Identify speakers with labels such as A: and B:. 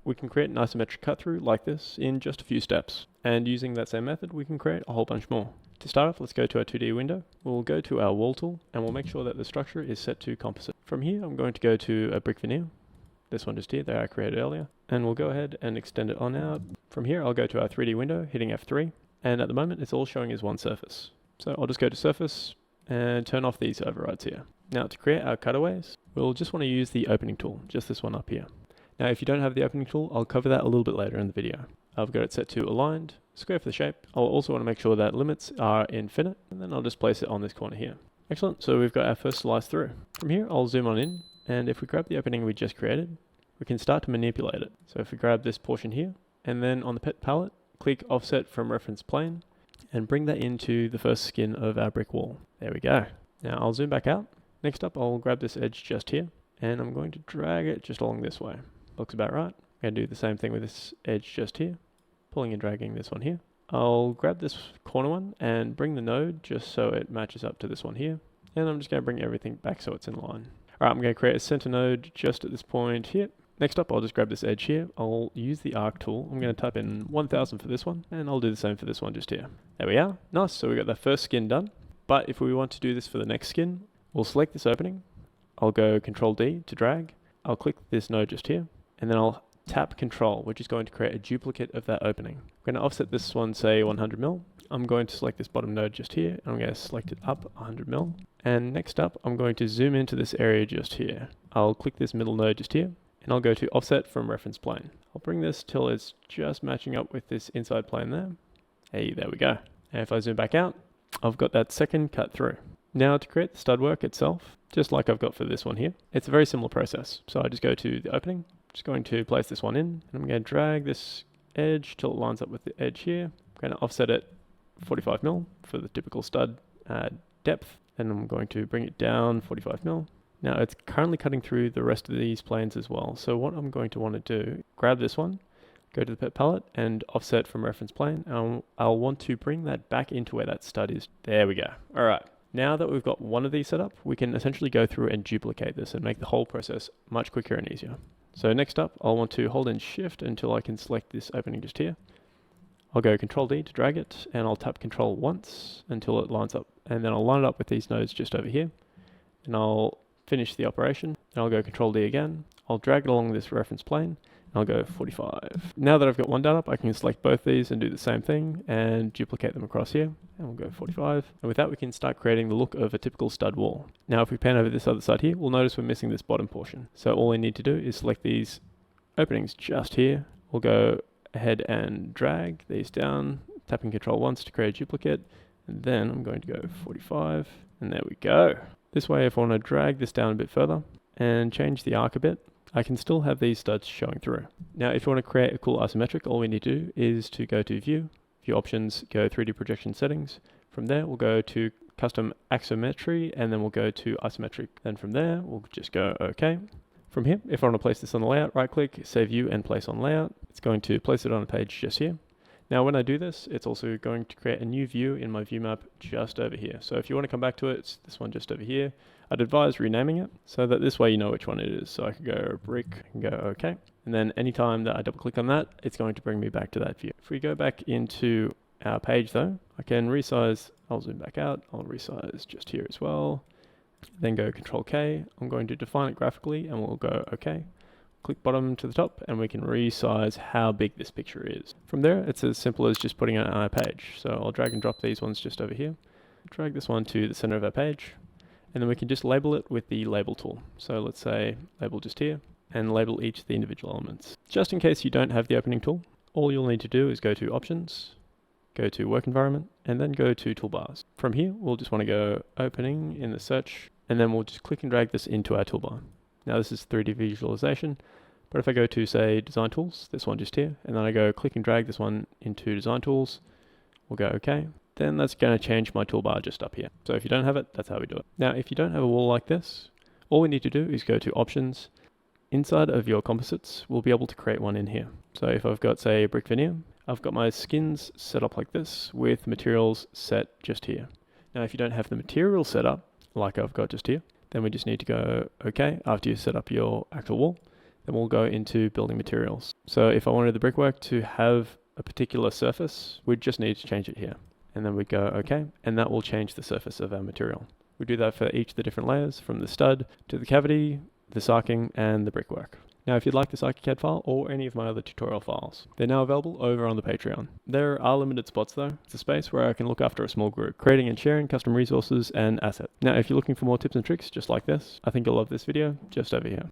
A: we can create an isometric cut through like this in just a few steps. And using that same method, we can create a whole bunch more. To start off, let's go to our 2D window. We'll go to our wall tool and we'll make sure that the structure is set to composite. From here, I'm going to go to a brick veneer. This one just here that I created earlier. And we'll go ahead and extend it on out. From here, I'll go to our 3D window, hitting F3. And at the moment, it's all showing as one surface. So I'll just go to surface and turn off these overrides here. Now to create our cutaways, we'll just want to use the opening tool, just this one up here. Now if you don't have the opening tool, I'll cover that a little bit later in the video. I've got it set to aligned, square for the shape. I'll also want to make sure that limits are infinite, and then I'll just place it on this corner here. Excellent, so we've got our first slice through. From here, I'll zoom on in, and if we grab the opening we just created, we can start to manipulate it. So if we grab this portion here, and then on the pet palette, click offset from reference plane, and bring that into the first skin of our brick wall. There we go. Now I'll zoom back out. Next up, I'll grab this edge just here, and I'm going to drag it just along this way. Looks about right. I'm going to do the same thing with this edge just here, pulling and dragging this one here. I'll grab this corner one and bring the node just so it matches up to this one here. And I'm just going to bring everything back so it's in line. Alright, I'm going to create a center node just at this point here. Next up, I'll just grab this edge here. I'll use the arc tool. I'm going to type in 1000 for this one, and I'll do the same for this one just here. There we are. Nice, so we got the first skin done. But if we want to do this for the next skin, we'll select this opening. I'll go Control D to drag. I'll click this node just here, and then I'll tap Control, which is going to create a duplicate of that opening. I'm going to offset this one, say 100 mil. I'm going to select this bottom node just here, and I'm going to select it up 100 mil. And next up, I'm going to zoom into this area just here. I'll click this middle node just here, and I'll go to offset from reference plane. I'll bring this till it's just matching up with this inside plane there. Hey, there we go. And if I zoom back out, I've got that second cut through. Now to create the stud work itself, just like I've got for this one here, it's a very similar process. So I just go to the opening, just going to place this one in, and I'm going to drag this edge till it lines up with the edge here. I'm going to offset it 45 mil for the typical stud depth, and I'm going to bring it down 45 mil. Now it's currently cutting through the rest of these planes as well. So what I'm going to want to do, grab this one, go to the pet palette and offset from reference plane. And I'll want to bring that back into where that stud is. There we go. All right. Now that we've got one of these set up, we can essentially go through and duplicate this and make the whole process much quicker and easier. So next up, I'll want to hold in Shift until I can select this opening just here. I'll go Control D to drag it, and I'll tap Control once until it lines up. And then I'll line it up with these nodes just over here. And I'll finish the operation, and I'll go Control D again. I'll drag it along this reference plane, and I'll go 45. Now that I've got one done up, I can select both these and do the same thing and duplicate them across here, and we'll go 45. And with that, we can start creating the look of a typical stud wall. Now, if we pan over this other side here, we'll notice we're missing this bottom portion. So all we need to do is select these openings just here. We'll go ahead and drag these down, tapping Control once to create a duplicate, and then I'm going to go 45, and there we go. This way, if I want to drag this down a bit further and change the arc a bit, I can still have these studs showing through. Now, if you want to create a cool isometric, all we need to do is to go to View Options, go 3D Projection Settings. From there, we'll go to Custom Axometry, and then we'll go to Isometric. Then from there, we'll just go OK. From here, if I want to place this on the layout, right-click, say View and Place on Layout. It's going to place it on a page just here. Now, when I do this, it's also going to create a new view in my view map just over here. So if you want to come back to it, it's this one just over here. I'd advise renaming it so that this way you know which one it is. So I could go brick and go OK. And then anytime that I double click on that, it's going to bring me back to that view. If we go back into our page though, I can resize. I'll zoom back out. I'll resize just here as well. Then go Control K. I'm going to define it graphically and we'll go OK. Click bottom to the top and we can resize how big this picture is. From there, it's as simple as just putting it on our page. So I'll drag and drop these ones just over here. Drag this one to the center of our page. And then we can just label it with the label tool. So let's say label just here and label each of the individual elements. Just in case you don't have the opening tool, all you'll need to do is go to Options, go to Work Environment, and then go to Toolbars. From here, we'll just want to go Opening in the search, and then we'll just click and drag this into our toolbar. Now this is 3D visualization, but if I go to say Design Tools, this one just here, and then I go click and drag this one into Design Tools, we'll go OK, then that's going to change my toolbar just up here. So if you don't have it, that's how we do it. Now if you don't have a wall like this, all we need to do is go to Options. Inside of your composites, we'll be able to create one in here. So if I've got say brick veneer, I've got my skins set up like this with materials set just here. Now if you don't have the material set up, like I've got just here, then we just need to go OK after you set up your actual wall. Then we'll go into building materials. So if I wanted the brickwork to have a particular surface, we'd just need to change it here. And then we go OK, and that will change the surface of our material. We do that for each of the different layers, from the stud to the cavity, the sarking, and the brickwork. Now, if you'd like this ArchiCAD file or any of my other tutorial files, they're now available over on the Patreon. There are limited spots though. It's a space where I can look after a small group, creating and sharing custom resources and assets. Now, if you're looking for more tips and tricks just like this, I think you'll love this video just over here.